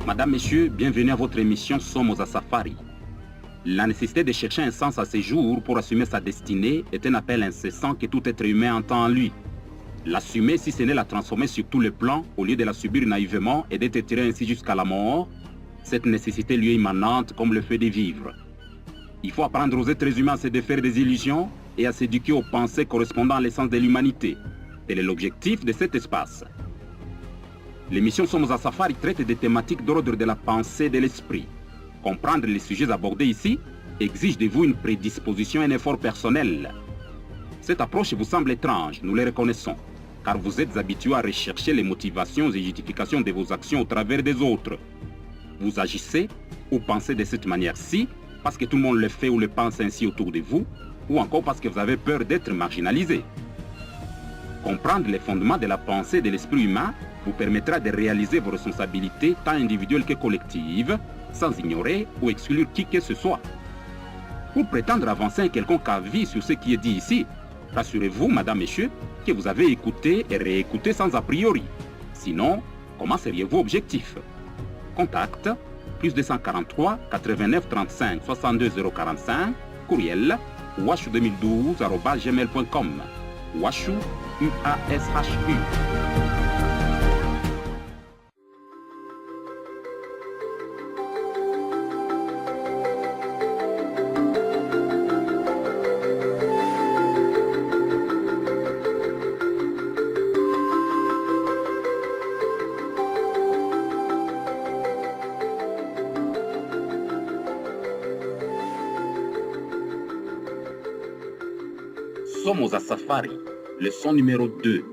Madame, Messieurs, bienvenue à votre émission Somos à Safari. La nécessité de chercher un sens à ses jours pour assumer sa destinée est un appel incessant que tout être humain entend en lui. L'assumer, si ce n'est la transformer sur tous les plans, au lieu de la subir naïvement et d'être tiré ainsi jusqu'à la mort, cette nécessité lui est immanente comme le fait de vivre. Il faut apprendre aux êtres humains à se défaire des illusions et à s'éduquer aux pensées correspondant à l'essence de l'humanité. Tel est l'objectif de cet espace. L'émission Somos à Safari traite des thématiques d'ordre de la pensée et de l'esprit. Comprendre les sujets abordés ici exige de vous une prédisposition et un effort personnel. Cette approche vous semble étrange, nous le reconnaissons, car vous êtes habitué à rechercher les motivations et justifications de vos actions au travers des autres. Vous agissez ou pensez de cette manière-ci parce que tout le monde le fait ou le pense ainsi autour de vous, ou encore parce que vous avez peur d'être marginalisé. Comprendre les fondements de la pensée et de l'esprit humain vous permettra de réaliser vos responsabilités tant individuelles que collectives, sans ignorer ou exclure qui que ce soit. Pour prétendre avancer un quelconque avis sur ce qui est dit ici, rassurez-vous, Madame, Messieurs, que vous avez écouté et réécouté sans a priori. Sinon, comment seriez-vous objectif? Contact plus 243 89 35 62 045, courriel washu2012@gmail.com. Washu, UASHU. Somos à Safari, leçon numéro 2.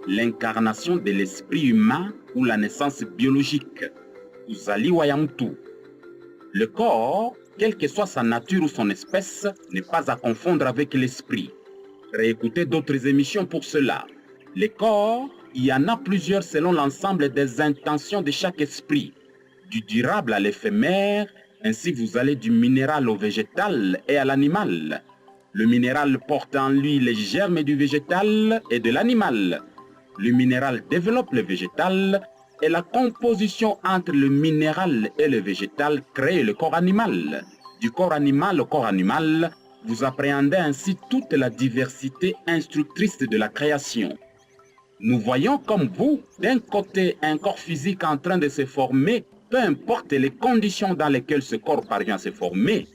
L'incarnation de l'esprit humain ou la naissance biologique. Kuzaliwa ya mtu. Le corps, quelle que soit sa nature ou son espèce, n'est pas à confondre avec l'esprit. Réécoutez d'autres émissions pour cela. Le corps, il y en a plusieurs selon l'ensemble des intentions de chaque esprit. Du durable à l'éphémère, ainsi vous allez du minéral au végétal et à l'animal. Le minéral porte en lui les germes du végétal et de l'animal. Le minéral développe le végétal et la composition entre le minéral et le végétal crée le corps animal. Du corps animal au corps animal, vous appréhendez ainsi toute la diversité instructrice de la création. Nous voyons comme vous, d'un côté, un corps physique en train de se former, peu importe les conditions dans lesquelles ce corps parvient à se former.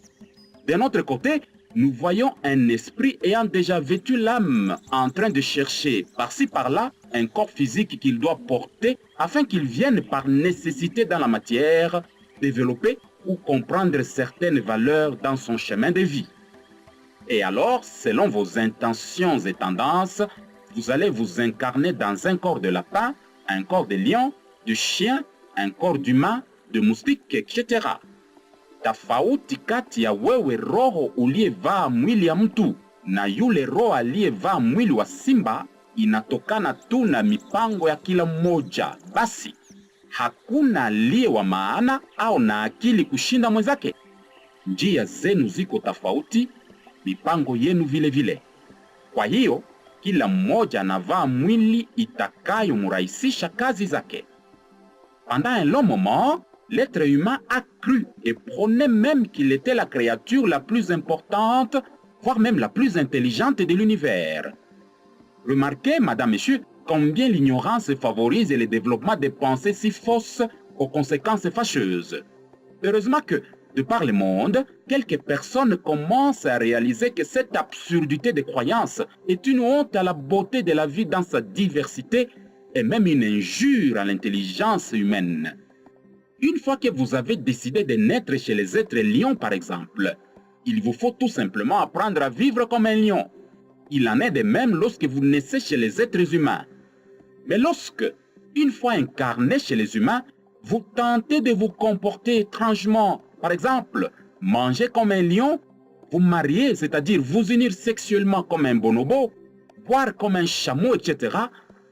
D'un autre côté, nous voyons un esprit ayant déjà vêtu l'âme, en train de chercher par-ci par-là un corps physique qu'il doit porter afin qu'il vienne par nécessité dans la matière développer ou comprendre certaines valeurs dans son chemin de vie. Et alors, selon vos intentions et tendances, vous allez vous incarner dans un corps de lapin, un corps de lion, de chien, un corps d'humain, de moustique, etc. Tofauti kati ya wewe roho uliyevaa mwili ya mtu na yule roho aliyevaa mwili wa simba inatokana tu na mipango ya kila mmoja. Basi, hakuna aliye wa maana au na akili kushinda mwenzake. Njia zenu ziko tofauti, mipango yenu vile vile. Kwa hiyo, kila mmoja anavaa mwili itakayomrahisisha kazi zake. Pendant un long moment, l'être humain a cru et prônait même qu'il était la créature la plus importante, voire même la plus intelligente de l'univers. Remarquez, Madame, Messieurs, combien l'ignorance favorise le développement des pensées si fausses aux conséquences fâcheuses. Heureusement que, de par le monde, quelques personnes commencent à réaliser que cette absurdité de croyance est une honte à la beauté de la vie dans sa diversité et même une injure à l'intelligence humaine. Une fois que vous avez décidé de naître chez les êtres lions, par exemple, il vous faut tout simplement apprendre à vivre comme un lion. Il en est de même lorsque vous naissez chez les êtres humains. Mais lorsque, une fois incarné chez les humains, vous tentez de vous comporter étrangement, par exemple, manger comme un lion, vous marier, c'est-à-dire vous unir sexuellement comme un bonobo, boire comme un chameau, etc.,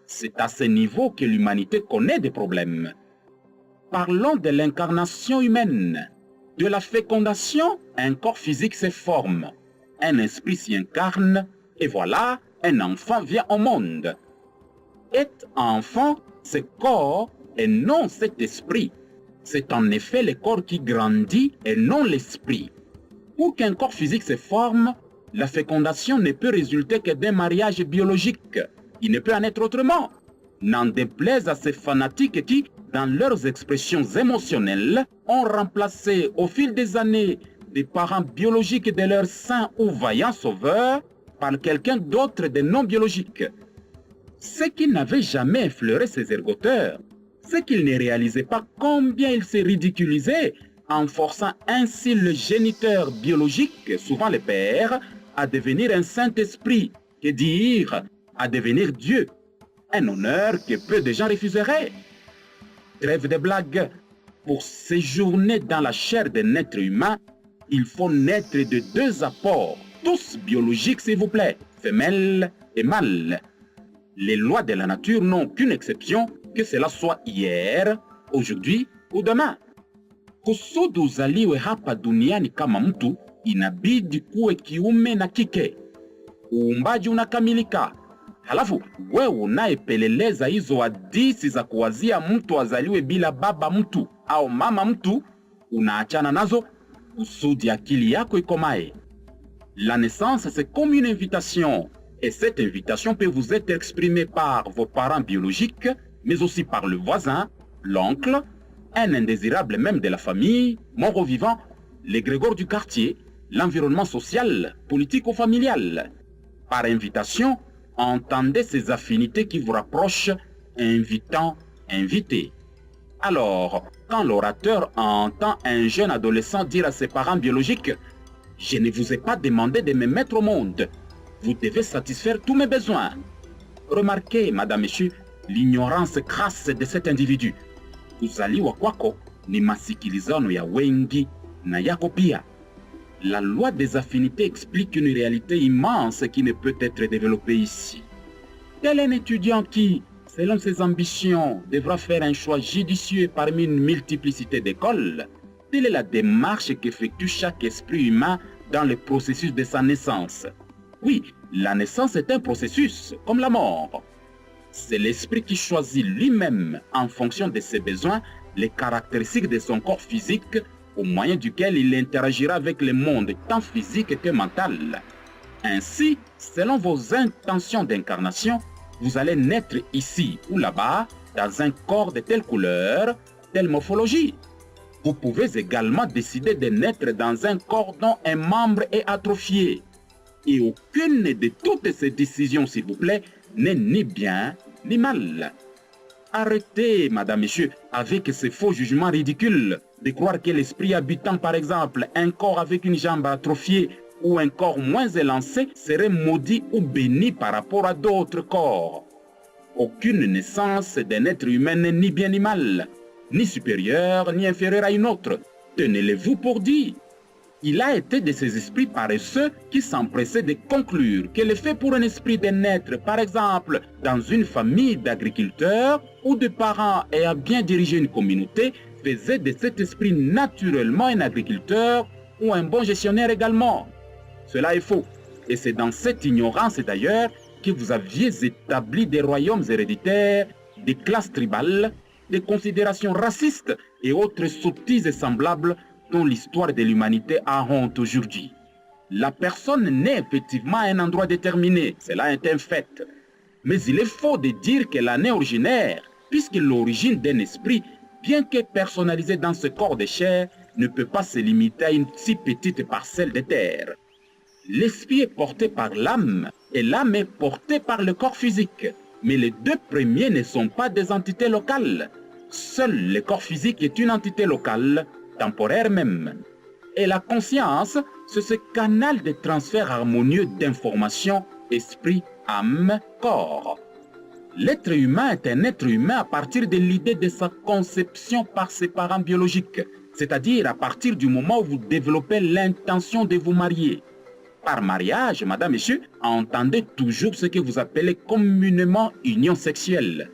c'est à ce niveau que l'humanité connaît des problèmes. Parlons de l'incarnation humaine. De la fécondation, un corps physique se forme. Un esprit s'y incarne, et voilà, un enfant vient au monde. Être enfant, c'est corps et non cet esprit. C'est en effet le corps qui grandit et non l'esprit. Pour qu'un corps physique se forme, la fécondation ne peut résulter que d'un mariage biologique. Il ne peut en être autrement. N'en déplaise à ces fanatiques qui, dans leurs expressions émotionnelles, ont remplacé au fil des années des parents biologiques de leur saint ou vaillant sauveur par quelqu'un d'autre de non biologique. Ce qui n'avait jamais effleuré ces ergoteurs, c'est qu'ils ne réalisaient pas combien ils se ridiculisaient en forçant ainsi le géniteur biologique, souvent le père, à devenir un Saint-Esprit, que dire à devenir Dieu, un honneur que peu de gens refuseraient. Trêve de blagues, pour séjourner dans la chair d'un être humain, il faut naître de deux apports, tous biologiques s'il vous plaît, femelle et mâle. Les lois de la nature n'ont qu'une exception, que cela soit hier, aujourd'hui ou demain. Kusudi uzaliwe hapa duniani kama mtu, inabidi kuwe kiume na kike. Uumbaji unakamilika. Halafu wewe unayepeleleza hizo hadithi za kuwazia mtu azaliwe bila baba mtu au mama mtu, unaachana nazo kusudi akili yako ikomae. La naissance, c'est comme une invitation. Et cette invitation peut vous être exprimée par vos parents biologiques, mais aussi par le voisin, l'oncle, un indésirable même de la famille, mort-vivant, l'égrégore du quartier, l'environnement social, politique ou familial. Par invitation, entendez ces affinités qui vous rapprochent, invitant, invité. Alors, quand l'orateur entend un jeune adolescent dire à ses parents biologiques « Je ne vous ai pas demandé de me mettre au monde, vous devez satisfaire tous mes besoins », remarquez, madame, monsieur, l'ignorance crasse de cet individu. Kuzaliwa kwako ni masikilizano ya wengi na yako pia. La loi des affinités explique une réalité immense qui ne peut être développée ici. Tel un étudiant qui, selon ses ambitions, devra faire un choix judicieux parmi une multiplicité d'écoles, telle est la démarche qu'effectue chaque esprit humain dans le processus de sa naissance. Oui, la naissance est un processus, comme la mort. C'est l'esprit qui choisit lui-même, en fonction de ses besoins, les caractéristiques de son corps physique, au moyen duquel il interagira avec le monde tant physique que mental. Ainsi, selon vos intentions d'incarnation, vous allez naître ici ou là-bas, dans un corps de telle couleur, telle morphologie. Vous pouvez également décider de naître dans un corps dont un membre est atrophié. Et aucune de toutes ces décisions, s'il vous plaît, n'est ni bien ni mal. Arrêtez, madame, monsieur, avec ces faux jugements ridicules de croire que l'esprit habitant, par exemple, un corps avec une jambe atrophiée ou un corps moins élancé serait maudit ou béni par rapport à d'autres corps. Aucune naissance d'un être humain n'est ni bien ni mal, ni supérieure ni inférieure à une autre. Tenez-le-vous pour dit. Il a été de ces esprits paresseux qui s'empressaient de conclure que le fait pour un esprit de naître, par exemple, dans une famille d'agriculteurs ou de parents ayant bien dirigé une communauté, faisait de cet esprit naturellement un agriculteur ou un bon gestionnaire également. Cela est faux. Et c'est dans cette ignorance d'ailleurs que vous aviez établi des royaumes héréditaires, des classes tribales, des considérations racistes et autres sottises semblables dont l'histoire de l'humanité a honte aujourd'hui. La personne naît effectivement à un endroit déterminé, cela est un fait. Mais il est faux de dire qu'elle en est originaire, puisque l'origine d'un esprit, bien que personnalisée dans ce corps de chair, ne peut pas se limiter à une si petite parcelle de terre. L'esprit est porté par l'âme, et l'âme est portée par le corps physique. Mais les deux premiers ne sont pas des entités locales. Seul le corps physique est une entité locale, temporaire même. Et la conscience, c'est ce canal de transfert harmonieux d'informations, esprit, âme, corps. L'être humain est un être humain à partir de l'idée de sa conception par ses parents biologiques, c'est-à-dire à partir du moment où vous développez l'intention de vous marier. Par mariage, madame, monsieur, entendez toujours ce que vous appelez communément union sexuelle.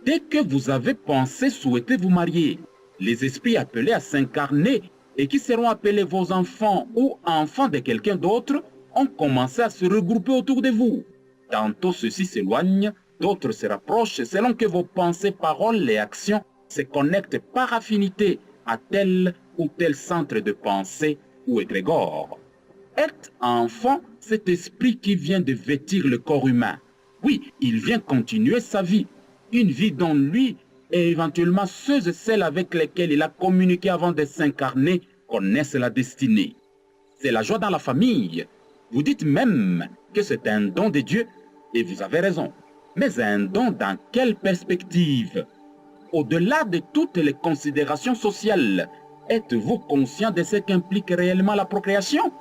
Dès que vous avez pensé souhaiter vous marier, les esprits appelés à s'incarner et qui seront appelés vos enfants ou enfants de quelqu'un d'autre ont commencé à se regrouper autour de vous. Tantôt ceux-ci s'éloignent, d'autres se rapprochent selon que vos pensées, paroles et actions se connectent par affinité à tel ou tel centre de pensée ou égrégore. Être enfant, cet esprit qui vient de vêtir le corps humain. Oui, il vient continuer sa vie, une vie dont lui et éventuellement ceux et celles avec lesquels il a communiqué avant de s'incarner connaissent la destinée. C'est la joie dans la famille. Vous dites même que c'est un don de Dieu, et vous avez raison. Mais un don dans quelle perspective? Au-delà de toutes les considérations sociales, êtes-vous conscient de ce qu'implique réellement la procréation?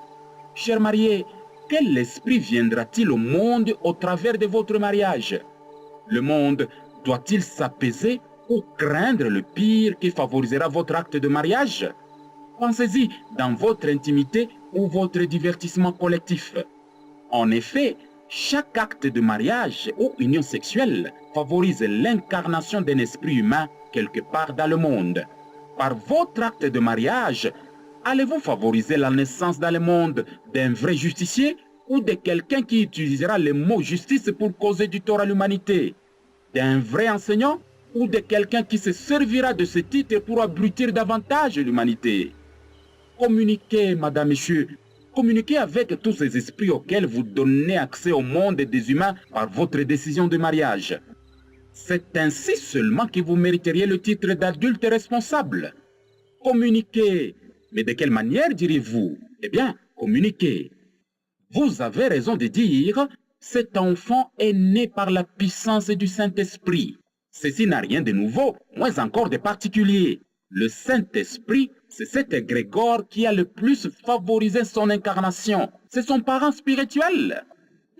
Cher marié, quel esprit viendra-t-il au monde au travers de votre mariage? Le monde doit-il s'apaiser ou craindre le pire qui favorisera votre acte de mariage? Pensez-y dans votre intimité ou votre divertissement collectif. En effet, chaque acte de mariage ou union sexuelle favorise l'incarnation d'un esprit humain quelque part dans le monde. Par votre acte de mariage, allez-vous favoriser la naissance dans le monde d'un vrai justicier ou de quelqu'un qui utilisera le mot justice pour causer du tort à l'humanité? D'un vrai enseignant ou de quelqu'un qui se servira de ce titre pour abrutir davantage l'humanité? Communiquez, madame, monsieur, communiquez avec tous ces esprits auxquels vous donnez accès au monde des humains par votre décision de mariage. C'est ainsi seulement que vous mériteriez le titre d'adulte responsable. Communiquez. Mais de quelle manière direz-vous? Eh bien, communiquez. Vous avez raison de dire, cet enfant est né par la puissance du Saint-Esprit. Ceci n'a rien de nouveau, moins encore de particulier. Le Saint-Esprit, c'est cet égrégore qui a le plus favorisé son incarnation. C'est son parent spirituel.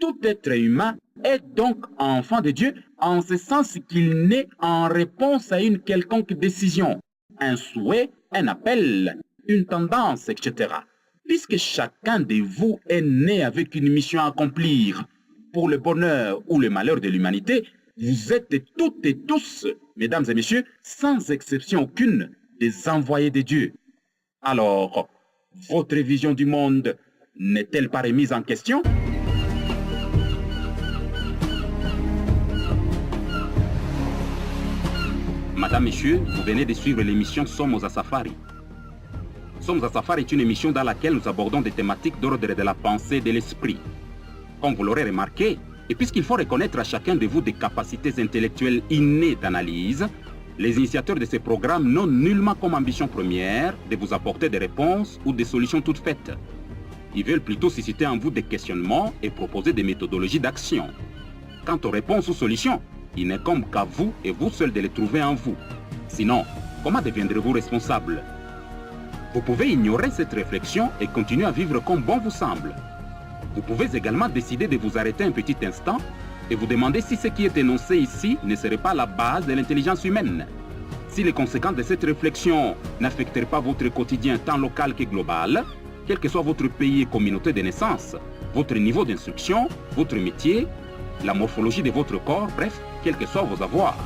Tout être humain est donc enfant de Dieu en ce sens qu'il naît en réponse à une quelconque décision, un souhait, un appel, une tendance, etc. Puisque chacun de vous est né avec une mission à accomplir, pour le bonheur ou le malheur de l'humanité, vous êtes toutes et tous, mesdames et messieurs, sans exception aucune, des envoyés de Dieu. Alors, votre vision du monde n'est-elle pas remise en question? Madame, Messieurs, vous venez de suivre l'émission Somos à Safari. Somos à Safari est une émission dans laquelle nous abordons des thématiques d'ordre de la pensée et de l'esprit. Comme vous l'aurez remarqué, et puisqu'il faut reconnaître à chacun de vous des capacités intellectuelles innées d'analyse, les initiateurs de ce programme n'ont nullement comme ambition première de vous apporter des réponses ou des solutions toutes faites. Ils veulent plutôt susciter en vous des questionnements et proposer des méthodologies d'action. Quant aux réponses ou solutions, il n'incombe qu'à vous et vous seuls de les trouver en vous. Sinon, comment deviendrez-vous responsable? Vous pouvez ignorer cette réflexion et continuer à vivre comme bon vous semble. Vous pouvez également décider de vous arrêter un petit instant et vous demander si ce qui est énoncé ici ne serait pas la base de l'intelligence humaine. Si les conséquences de cette réflexion n'affecteraient pas votre quotidien tant local que global, quel que soit votre pays et communauté de naissance, votre niveau d'instruction, votre métier, la morphologie de votre corps, bref, quels que soient vos avoirs.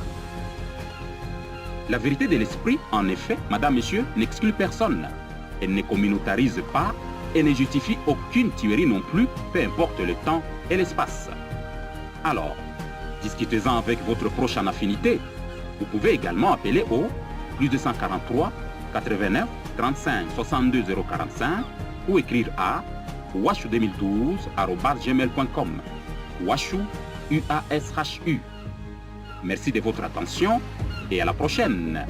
La vérité de l'esprit, en effet, madame, monsieur, n'exclut personne. Elle ne communautarise pas et ne justifie aucune tuerie non plus, peu importe le temps et l'espace. Alors, discutez-en avec votre proche en affinité. Vous pouvez également appeler au plus 243 89 35 62 045 ou écrire à washu2012@gmail.com. Washu, UASHU. Merci de votre attention et à la prochaine.